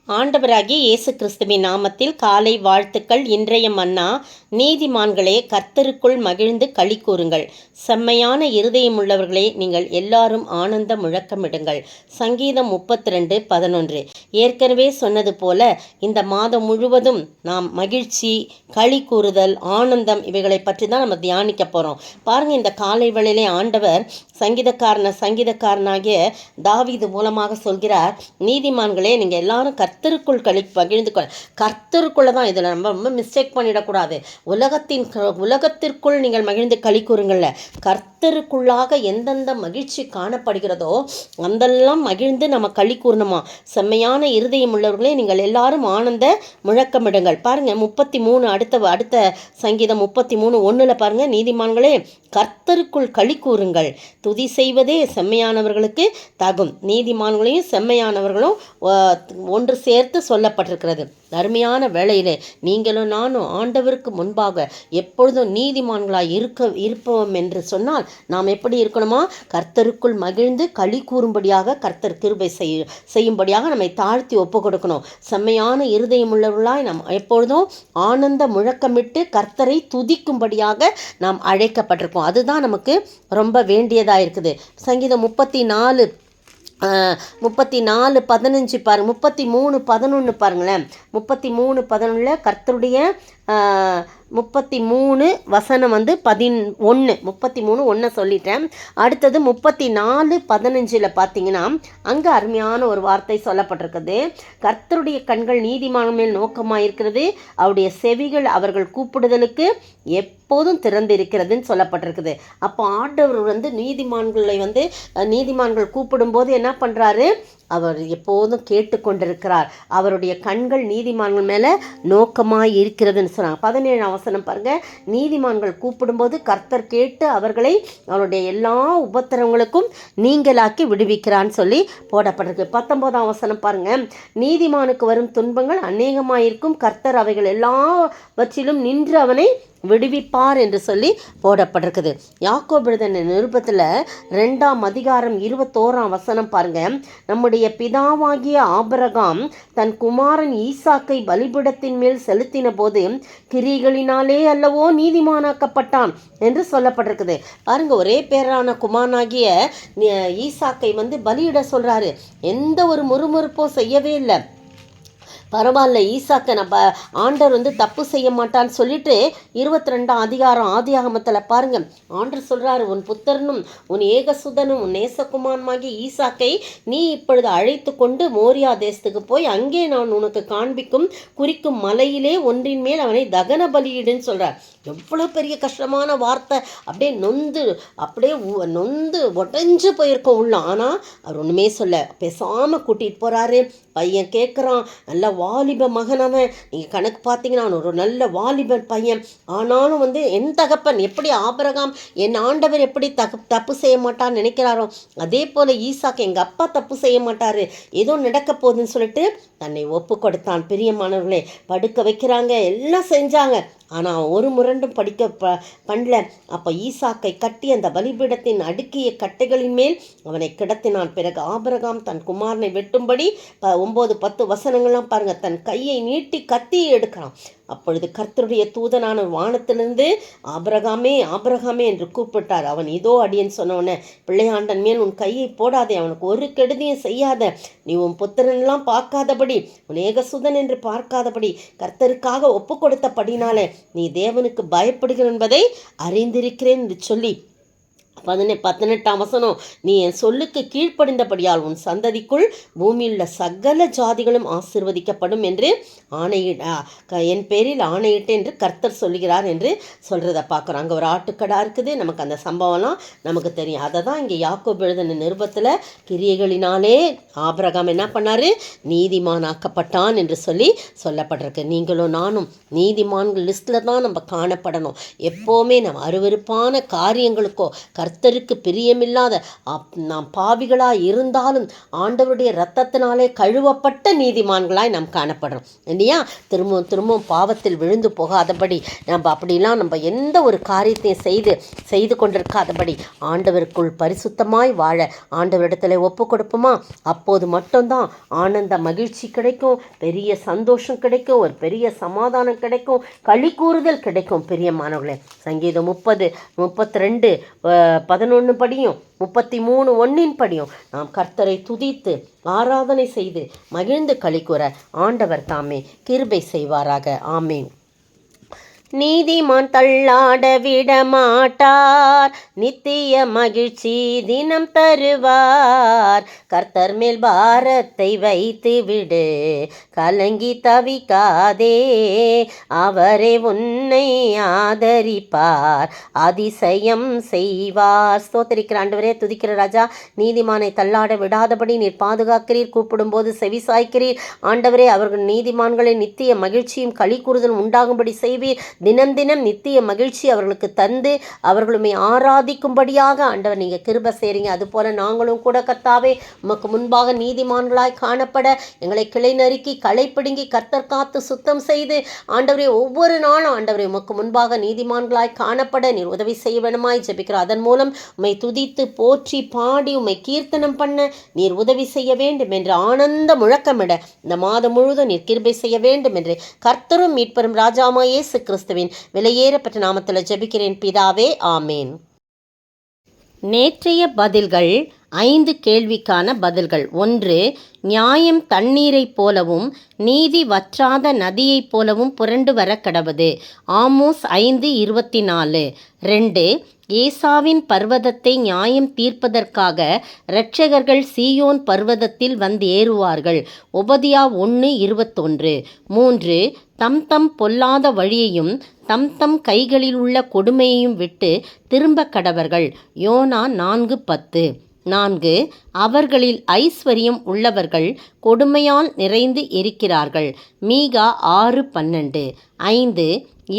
ஆண்டவராகிய இயேசு கிறிஸ்துவின் நாமத்தில் காலை வாழ்த்துக்கள். இன்றைய மன்னா, நீதிமான்களே கர்த்தருக்குள் மகிழ்ந்து களி கூறுங்கள், செம்மையான இருதயம் உள்ளவர்களே நீங்கள் எல்லாரும் ஆனந்த முழக்கமிடுங்கள். சங்கீதம் 32:11. ஏற்கனவே சொன்னது போல இந்த மாதம் முழுவதும் நாம் மகிழ்ச்சி, களி கூறுதல், ஆனந்தம் இவைகளை பற்றி தான் நம்ம தியானிக்க போகிறோம். பாருங்கள், இந்த காலை வேளையிலே ஆண்டவர் சங்கீதக்காரனாகிய தாவீது மூலமாக சொல்கிறார், நீதிமான்களே நீங்கள் எல்லாரும் கர்த்தருக்குள் மகிழ்ந்து கர்த்தருக்குள்ள தான். இதில் நம்ம ரொம்ப மிஸ்டேக் பண்ணிடக்கூடாது. உலகத்திற்குள் நீங்கள் மகிழ்ந்து களி கூறுங்கள்ல, கர்த்தருக்குள்ளாக எந்தெந்த மகிழ்ச்சி காணப்படுகிறதோ அந்தெல்லாம் மகிழ்ந்து நம்ம களி கூறணுமா. செம்மையான இருதயம் உள்ளவர்களே நீங்கள் எல்லாரும் ஆனந்த முழக்கமிடுங்கள். பாருங்க 33 அடுத்த சங்கீதம் 33:1 பாருங்க, நீதிமான்களே கர்த்தருக்குள் களி கூறுங்கள், துதி செய்வதே செம்மையானவர்களுக்கு தகும். நீதிமான்களையும் செம்மையானவர்களும் ஒன்று சேர்த்து சொல்லப்பட்டிருக்கிறது. அருமையான வேளையிலே நீங்களும் நானும் ஆண்டவருக்கு முன்பாக எப்பொழுதும் நீதிமான்களாய் இருப்போம் என்று சொன்னால் நாம் எப்படி இருக்கணுமா, கர்த்தருக்குள் மகிழ்ந்து களி கூறும்படியாக, கர்த்தர் கிருபை செய்யும்படியாக நம்மை தாழ்த்தி ஒப்பு கொடுக்கணும். செம்மையான இருதயம் உள்ளவர்களாய் நாம் எப்பொழுதும் ஆனந்த முழக்கமிட்டு கர்த்தரை துதிக்கும்படியாக நாம் அழைக்கப்பட்டிருக்கோம். அதுதான் நமக்கு ரொம்ப வேண்டியதாக இருக்குது. சங்கீதம் 34:15 பாருங்க, 33:11 பாருங்களேன். 33:11 கர்த்தருடைய 33 வசனம் 33:1 சொல்லிட்டேன். அடுத்தது 34:15 பார்த்தீங்கன்னா அங்கே அருமையான ஒரு வார்த்தை சொல்லப்பட்டிருக்குது. கர்த்தருடைய கண்கள் நீதிமான் மேல் நோக்கமாக இருக்கிறது, அவருடைய செவிகள் அவர்கள் கூப்பிடுதலுக்கு எப்போதும் திறந்து இருக்கிறதுன்னு சொல்லப்பட்டிருக்குது. அப்போ ஆண்டவர் நீதிமான்கள் கூப்பிடும்போது என்ன பண்ணுறாரு, அவர் எப்போதும் கேட்டுக்கொண்டிருக்கிறார். அவருடைய கண்கள் நீதிமான்கள் மேலே நோக்கமாக இருக்கிறதுன்னு சொன்னாங்க. 17 வசனம் பாருங்க, நீதிமான்கள் கூப்பிடும்போது கர்த்தர் கேட்டு அவர்களை அவருடைய எல்லா உபத்திரவங்களுக்கும் நீங்களாக்கி விடுவிக்கிறான்னு சொல்லி போடப்பட்டிருக்கு. 19 வசனம் பாருங்க, நீதிமானுக்கு வரும் துன்பங்கள் அநேகமாயிருக்கும், கர்த்தர் அவைகள் எல்லாவற்றிலும் நின்று அவனை விடுவிப்பார் என்று சொல்லி போடப்பட்டிருக்குது. யாக்கோபு எழுதின நிருபத்தில் 2 வசனம் பாருங்க, நம்முடைய பிதாவாகிய ஆபிரகாம் தன் குமாரன் ஈசாக்கை பலிபீடத்தின் மேல் செலுத்தின போது கிரிகளினாலே அல்லவோ நீதிமானாக்கப்பட்டான் என்று சொல்லப்பட்டிருக்குது. பாருங்க, ஒரே பேரான குமாரனாகிய ஈசாக்கை பலியிட சொல்றாரு. எந்த ஒரு முறுமுறுப்பும் செய்யவே இல்லை. பரவாயில்ல, ஈசாக்கை நம்ம ஆண்டவர் தப்பு செய்ய மாட்டான்னு சொல்லிட்டு 22 ஆதியாகமத்தில் பாருங்க, ஆண்டவர் சொல்றாரு, உன் புத்தரனும் உன் ஏகசுதனும் உன் நேசகுமாரமாகிய ஈசாக்கை நீ இப்பொழுது அழைத்து கொண்டு மோரியா தேசத்துக்கு போய் அங்கே நான் உனக்கு காண்பிக்கும் குறிக்கும் மலையிலே ஒன்றின் மேல் அவனை தகன பலியிடுன்னு சொல்றார். எவ்வளோ பெரிய கஷ்டமான வார்த்தை. அப்படியே நொந்து உடஞ்சு போயிருக்கோம் உள்ள. ஆனால் அவர் ஒன்றுமே சொல்ல, பேசாமல் கூட்டிகிட்டு போகிறாரு. பையன் கேட்குறான், நல்ல வாலிப மகனவன், நீங்கள் கணக்கு பார்த்தீங்கன்னா அவன் ஒரு நல்ல வாலிபன் பையன். ஆனாலும் என் தகப்பன் எப்படி ஆபிரகாம் என் ஆண்டவர் எப்படி தப்பு செய்ய மாட்டான்னு நினைக்கிறாரோ அதே போல் ஈசாக்கு எங்கள் அப்பா தப்பு செய்ய மாட்டார், ஏதோ நடக்க போகுதுன்னு சொல்லிட்டு தன்னை ஒப்பு கொடுத்தான். பிரியமானவர்களே, படுக்க வைக்கிறாங்க, எல்லாம் செஞ்சாங்க. ஆனால் ஒரு முரண்டும் பண்ணல. அப்போ ஈசாக்கை கட்டி அந்த பலிபீடத்தின் அடுக்கிய கட்டைகளின் மேல் அவனை கிடத்தினான். பிறகு ஆபிரகாம் தன் குமாரனை வெட்டும்படி 9-10 வசனங்கள்லாம் பாருங்க, தன் கையை நீட்டி கத்தியை எடுக்கிறான். அப்பொழுது கர்த்தருடைய தூதனான வானத்திலிருந்து ஆபிரகாமே ஆபிரகாமே என்று கூப்பிட்டார். அவன் இதோ அடியேன்னு சொன்னவன, பிள்ளையாண்டன் மேல் உன் கையை போடாதே, அவனுக்கு ஒரு கெடுதியும் செய்யாத, நீ உன் புத்திரனெல்லாம் பார்க்காதபடி, உன் ஏகசுதன் என்று பார்க்காதபடி கர்த்தருக்காக ஒப்பு கொடுத்தபடினாலே நீ தேவனுக்கு பயப்படுகிற என்பதை அறிந்திருக்கிறேன் என்று சொல்லி 18 வசனம், நீ என் சொல்லுக்கு கீழ்ப்படிந்தபடியால் உன் சந்ததிக்குள் பூமியுள்ள சகல ஜாதிகளும் ஆசீர்வதிக்கப்படும் என்று என் பேரில் ஆணையிட்டு என்று கர்த்தர் சொல்லுகிறார் என்று சொல்கிறத பார்க்குறோம். அங்கே ஒரு ஆட்டுக்கடா இருக்குது. நமக்கு அந்த சம்பவம்லாம் நமக்கு தெரியும். அதை தான் இங்கே யாக்கோபு எழுதின நிருபத்தில் கிரியைகளினாலே ஆபிரகாம் என்ன பண்ணார், நீதிமானாக்கப்பட்டான் என்று சொல்லப்பட்டிருக்கு. நீங்களும் நானும் நீதிமான்கள் லிஸ்ட்டில் தான் நம்ம காணப்படணும். எப்போவுமே நம்ம அருவருப்பான காரியங்களுக்கோ கர்த்தருக்கு பிரியமில்லாத நாம் பாவிகளாய் இருந்தாலும் ஆண்டவருடைய இரத்தத்தினாலே கழுவப்பட்ட நீதிமான்களாய் நாம் காணப்படுறோம் இல்லையா? திரும்பவும் திரும்பவும் பாவத்தில் விழுந்து போகாதபடி நம்ம அப்படிலாம் நம்ம எந்த ஒரு காரியத்தையும் செய்து கொண்டிருக்காதபடி ஆண்டவருக்குள் பரிசுத்தமாய் வாழ ஆண்டவரிடத்தில் ஒப்பு கொடுப்போமா? அப்போது மட்டும்தான் ஆனந்த மகிழ்ச்சி கிடைக்கும், பெரிய சந்தோஷம் கிடைக்கும், ஒரு பெரிய சமாதானம் கிடைக்கும், களி கூறுதல் கிடைக்கும். பிரியமானவர்களே, சங்கீதம் 30:32-11 படியும் 33:1 படியும் நாம் கர்த்தரை துதித்து ஆராதனை செய்து மகிழ்ந்து களி கூற ஆண்டவர் தாமே கிருபை செய்வாராக. ஆமேன். நீதிமான் தள்ளாட விட மாட்டார், நித்திய மகிழ்ச்சி தினம் தருவார். கர்த்தர் மேல் பாரத்தை வைத்து விடு, கலங்கி தவிக்காதே, அவரே உன்னை ஆதரிப்பார், அதிசயம் செய்வார். ஸ்தோத்திரிக்கிற ஆண்டவரே, துதிக்கிற ராஜா, நீதிமானை தள்ளாட விடாதபடி நீர் பாதுகாக்கிறீர், கூப்பிடும்போது செவிசாய்க்கிறீர். ஆண்டவரே, அவர்கள் நீதிமான்களை நித்திய மகிழ்ச்சியும் களி கூறுதலும் உண்டாகும்படி செய்வீர். தினம் தினம் நித்திய மகிழ்ச்சி அவர்களுக்கு தந்து அவர்களுமே ஆராதிக்கும்படியாக ஆண்டவர் நீங்கள் கிருபை செய்கிறீங்க. அதுபோல் நாங்களும் கூட கர்த்தாவே உமக்கு முன்பாக நீதிமான்களாய் காணப்பட எங்களை கிளை நறுக்கி களை பிடுங்கி கர்த்தர் காத்து சுத்தம் செய்து ஆண்டவரே ஒவ்வொரு நாளும் ஆண்டவரே உமக்கு முன்பாக நீதிமான்களாய் காணப்பட நீர் உதவி செய்ய வேணுமாய் ஜெபிக்கிறோம். அதன் மூலம் உம்மை துதித்து போற்றி பாடி உம்மை கீர்த்தனம் பண்ண நீர் உதவி செய்ய வேண்டும் என்று ஆனந்த முழக்கமிட இந்த மாதம் முழுவதும் நீர் கிருபை செய்ய வேண்டும் என்று கர்த்தரும் மீட்பரும் ராஜாவாகிய இயேசு கிறிஸ்துவின் விலையேறப்பட்ட நாமத்தில் ஜெபிக்கிறேன் பிதாவே, ஆமேன். நேற்றைய பதில்கள் 5 கேள்விக்கான பதில்கள். 1. நியாயம் தண்ணீரைப் போலவும் நீதி வற்றாத நதியைப் போலவும் புரண்டு வர கடவது. ஆமோஸ் 5:24. 2. ஏசாவின் பர்வதத்தை நியாயம் தீர்ப்பதற்காக இரட்சகர்கள் சீயோன் பர்வதத்தில் வந்தேறுவார்கள். ஒபதியா 1:21. 3. தம் பொல்லாத வழியையும் தம் கைகளில் உள்ள கொடுமையையும் விட்டு திரும்ப கடவர்கள். யோனா 4:10. 4. அவர்களில் ஐஸ்வர்யம் உள்ளவர்கள் கொடுமையால் நிறைந்து இருக்கிறார்கள். மீகா 6:12. 5.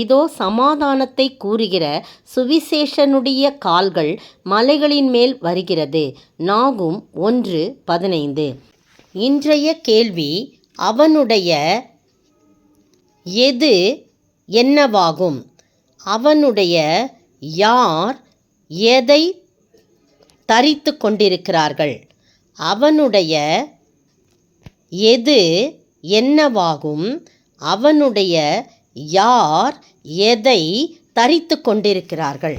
இதோ சமாதானத்தை கூறுகிற சுவிசேஷனுடைய கால்கள் மலைகளின் மேல் வருகிறது. நாகும் 1:15. இன்றைய கேள்வி, அவனுடைய எது என்னவாகும்? அவனுடைய யார் எதை தரித்து கொண்டிருக்கிறார்கள்? அவனுடைய எது என்னவாகும்? அவனுடைய யார் எதை தரித்து கொண்டிருக்கிறார்கள்?